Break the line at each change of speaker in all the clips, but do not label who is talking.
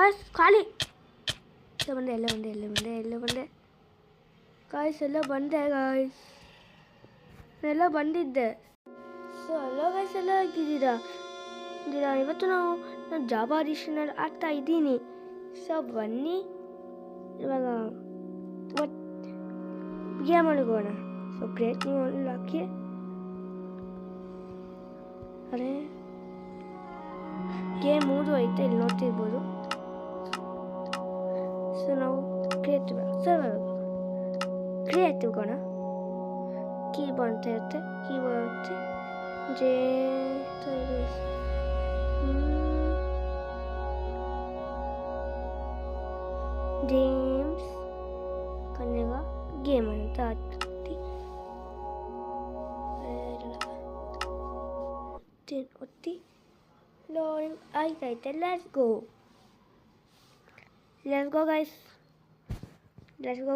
Guys ಖಾಲಿ ಎಲ್ಲ ಬಂದೆ ಗಾಯ್ಸ್ ಎಲ್ಲ ಬಂದೆ ಗಾಯ್ಸ್ ಎಲ್ಲ ಬಂದಿದ್ದೆ. ಸೊ ಹಲೋ ಗಾಯ್ಸ್ ಎಲ್ಲ ಆಗಿದ್ದೀರಾ ಇವತ್ತು ನಾನು ಜಾವಾ ಅಡಿಷನಲ್ ಆಗ್ತಾ ಇದ್ದೀನಿ. ಸೊ ಬನ್ನಿ ಇವಾಗ ಗೇಮ್ ಹೋಗೋಣ. ಸೊ ಕ್ರಿಯೇಟ್ ನ್ಯೂ ಹಾಕಿ ಅರೆ ಗೇಮ್ 3 ಐತೆ ಇಲ್ಲಿ ನೋಡ್ತಿರ್ಬೋದು. ಸೊ ನಾವು ಕ್ರಿಯೇಟಿವ್ ಗೋಣ ಕೀಬೋರ್ಡ್ ಅಂತ ಇರುತ್ತೆ. ಕೀಬೋರ್ಡ್ ಜೇಮ್ಸ್ ಕನ್ನಡ ಗೇಮ್ ಅಂತ ಒತ್ತಿ ಲೋಡಿಂಗ್ ಆಯ್ತೈತೆ. Let's go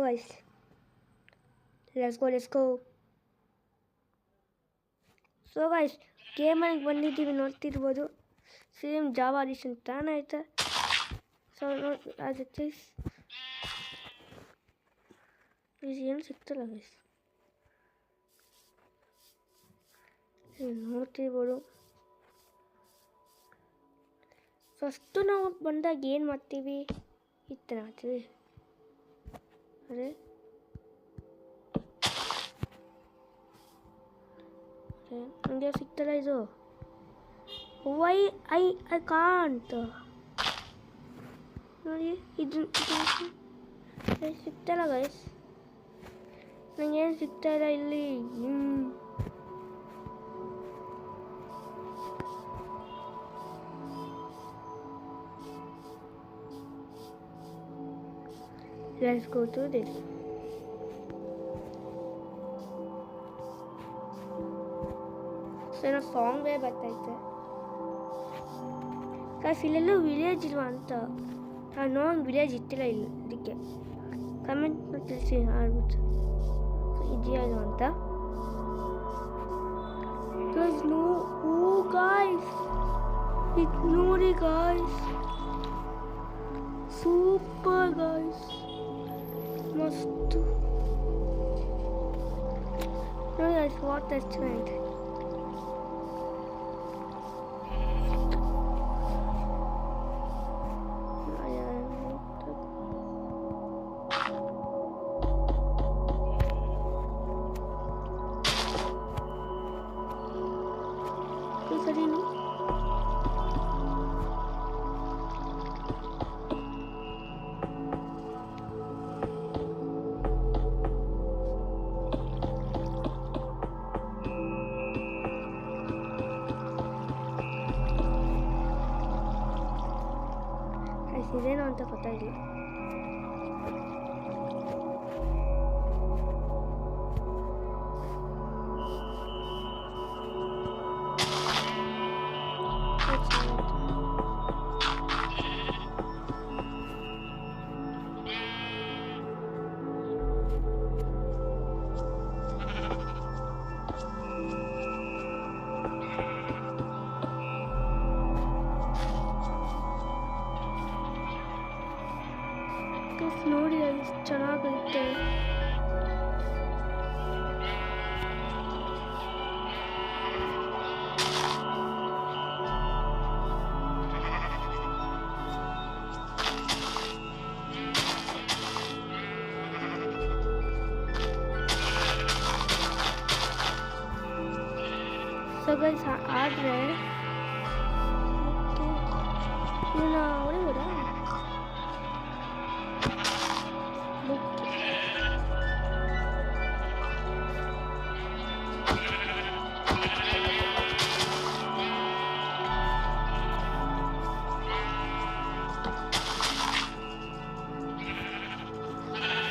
guys. So guys ಗೇಮಲ್ಲಿ ಬಂದಿದ್ದೀವಿ ನೋಡ್ತಿರ್ಬೋದು. ಸೇಮ್ ಜಾವಾ ಅಡಿಷನ್ ತಾನೇ ಐತೆ. ಸೊ ಅದಕ್ಕೆ ಏನು ಸಿಗ್ತಲ್ಲ ಗೈಸ್ ನೋಡ್ತಿರ್ಬೋದು. ಫಸ್ಟು ನಾವು ಬಂದಾಗ ಏನು ಮಾಡ್ತೀವಿ ಈ ಥರ ಮಾಡ್ತೀವಿ. ಅರೆ ನನಗೆ ಸಿಗ್ತಲ್ಲ ಇದು. ವೈ ಐ ಕಾಂಟ್ ನೋಡಿ ಇದು ಸಿಗ್ತಲ್ಲ ಗೈಸ್. ನನಗೇನು ಸಿಗ್ತಾ ಇಲ್ಲ ಇಲ್ಲಿ. Let's go to this. So song way ಬರ್ತೈತೆ ಗಾಯ್ಸ್. ಇಲ್ಲೆಲ್ಲೂ ವಿಲೇಜ್ ಇಲ್ವಾ ಅಂತ ನಾನು ವಿಲೇಜ್ ಇತ್ತಿಲ್ಲ ಇಲ್ಲಿ. ಅದಕ್ಕೆ ಕಮೆಂಟ್ ತಿಳಿಸಿ ಆಡ್ಬಿಟ್ಟು ಇದೆಯಾ ಇದು ಅಂತ. ನೋಡಿ ಗಾಯ್ಸ್ ಸೂಪರ್ ಗಾಯ್ಸ್ ಮಸ್ತು ನೋಡಿ ಗಾಯ್ಸ್. What restaurant ಸರಿನು. ಇದೇನೋ ಅಂತ ಗೊತ್ತಾಗಿಲ್ಲ. ನೋಡಿ ಎಷ್ಟು ಚೆನ್ನಾಗೈತೆ. ಸೊ ಗೈಸ್ ಆದರೆ ಹೊಡಿಬೋದಾ?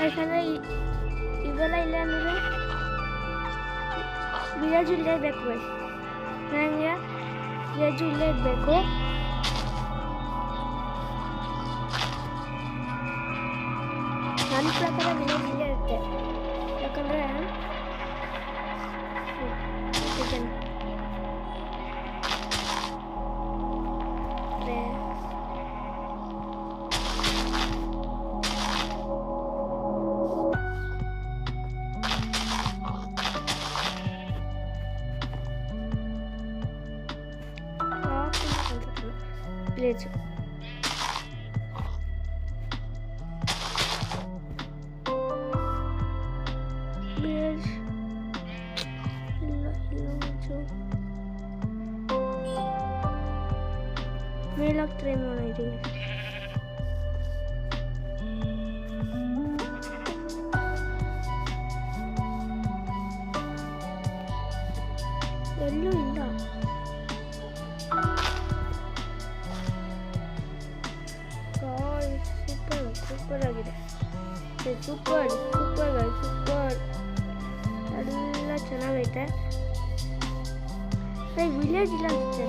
ಯಾಕಂದರೆ ಇವೆಲ್ಲ ಇಲ್ಲ ಅಂದರೆ ವಿಲೇಜು ಇಲ್ಲೇ ಇರಬೇಕು. ನನಗೆ ವಿಲೇಜು ಇಲ್ಲೇ ಇರಬೇಕು. ನನ್ನ ಪ್ರಕಾರ ವಿಲೇಜ್ ಇಲ್ಲೇ ಇರುತ್ತೆ. ಯಾಕಂದರೆ ವಿಲೇಜ್. ವಿಲೇಜ್ ಇಲ್ಲ ಮೇಲಕ್ಕೆ ಟ್ರೈ ಮಾಡಿದ್ದೀವಿ. ಎಲ್ಲೂ ಇಲ್ಲ. ಸೂಪರ್ ಆಗಿದೆ. ಸೂಪರ್ ಎಲ್ಲ ಚೆನ್ನಾಗೈತೆ. ವಿಲೇಜ್ ಇಲ್ಲ ಅನ್ಸುತ್ತೆ.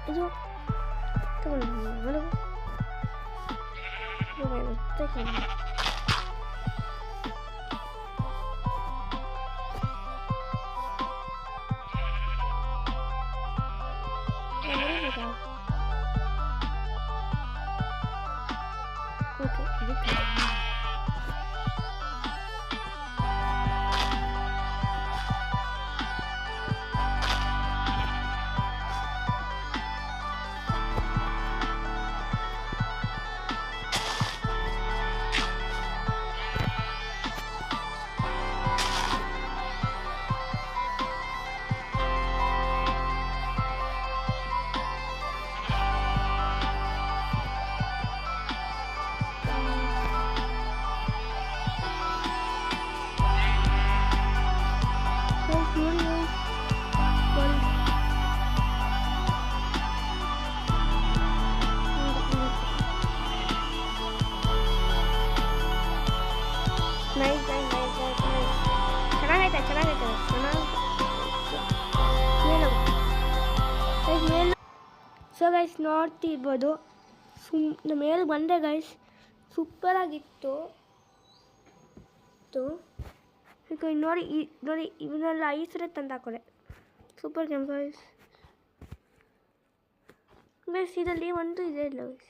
ಇದು ತಗೊಂಡು ಓಕೆ ಸೊ ಗೈಸ್ ನೋಡ್ತಿರ್ಬೋದು. ಮೇಲೆ ಬಂದೆ ಗೈಸ್, ಸೂಪರಾಗಿತ್ತು. ನೋಡಿ ನೋಡಿ ಇವನ್ನೆಲ್ಲ ಈ ಸರಿ ತಂದಾಕೊಡೆ. Super game guys. ಗೈಸ್ ಇದರಲ್ಲಿ ಒಂದು ಇದೆ ಇಲ್ಲ ಗೈಸ್.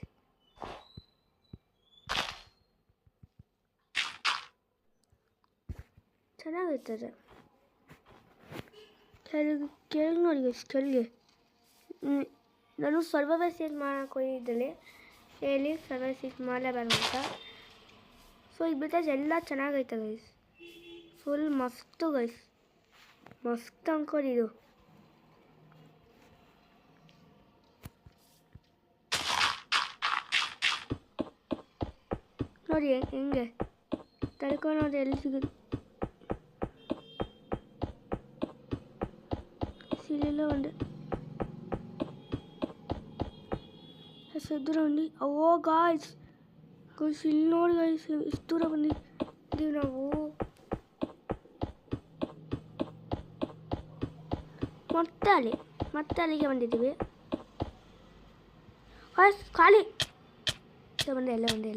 ಚೆನ್ನಾಗಿರ್ತದೆ. ಕೆಳಗೆ ನೋಡಿ ಗೈಸ್, ಕೆಳಗೆ ನಾನು ಸರ್ವೈವಲ್ ಸೀಟ್ ಮಾಡೋಕ್ಕೋಗಿದ್ದಲ್ಲಿ ಹೇಳಿ ಸರ್ವೈವಲ್ ಸೀಟ್ ಮಾಡಲೇಬಾರ್ದು ಅಂತ. ಸೊ ಇದು ಬಿಟ್ಟರೆ ಎಲ್ಲ ಚೆನ್ನಾಗೈತೆ ಗೈಸ್, ಫುಲ್ ಮಸ್ತು ಗೈಸ್, ಮಸ್ತ್ ಅಂದ್ಕೊಂಡು ಇದು. ನೋಡಿ ಹೆಂಗೆ ತಡ್ಕೊಂಡು ಎಲ್ಲಿ ಸಿಗುತ್ತೆ ಸಿಲಿಲ್ಲ ಒಂದು ಹೆಸರು ಉಂಡಿ. ಓ ಗಾಯ್ಸ್ ಇಲ್ಲಿ ನೋಡಿ ಗಾಯ್ಸ್, ಇಷ್ಟು ದೂರ ಬಂದಿದ್ದೀವಿ ನಾವು. ಮತ್ತೆ ಅಲ್ಲಿಗೆ ಬಂದಿದ್ದೀವಿ ಗಾಯ್ಸ್. ಖಾಲಿ ಎಲ್ಲ ಬಂದೆ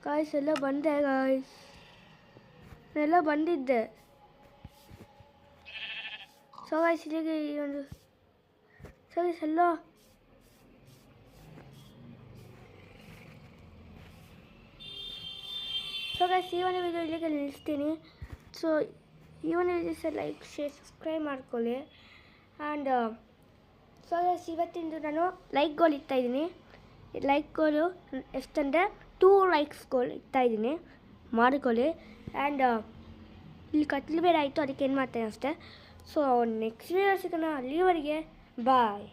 ಗಾಯ್ಸ್, ಎಲ್ಲ ಬಂದೆ ಗಾಯ್ಸ್, ಎಲ್ಲ ಬಂದಿದ್ದೆ. ಸೊ ಗಾಯ್ಸ್ ಇಲ್ಲಿಗೆ ಈ ಒಂದು ಸರಿ ಎಲ್ಲ ಸೊ ಗಾಯ್ಸ್ ಈ ಒಂದು ವಿಡಿಯೋ ಇಲ್ಲಿಗೆ ನಿಲ್ಲಿಸ್ತೀನಿ. ಸೊ ಈ ಒಂದು ವಿಡಿಯೋಸ್ ಲೈಕ್ ಶೇರ್ ಸಬ್ಸ್ಕ್ರೈಬ್ ಮಾಡ್ಕೊಳ್ಳಿ. ಆ್ಯಂಡ್ ಸೊ ಇವತ್ತಿಂದು ನಾನು ಲೈಕ್ ಗೋಲ್ ಇಡ್ತಾಯಿದ್ದೀನಿ. ಲೈಕ್ ಗೋಲು ಎಷ್ಟಂದರೆ 2 ಲೈಕ್ಸ್ ಗೋಲ್ ಇಡ್ತಾಯಿದ್ದೀನಿ, ಮಾಡಿಕೊಳ್ಳಿ. ಆ್ಯಂಡ್ ಇಲ್ಲಿ ಕತ್ಲು ಬೇರೆ ಆಯಿತು, ಅದಕ್ಕೆ ಏನು ಮಾಡ್ತೇನೆ ಅಷ್ಟೇ. ಸೊ ನೆಕ್ಸ್ಟ್ ವೀಡಿಯೋ ಸಿಗೋಣ, ಅಲ್ಲಿವರೆಗೆ ಬಾಯ್.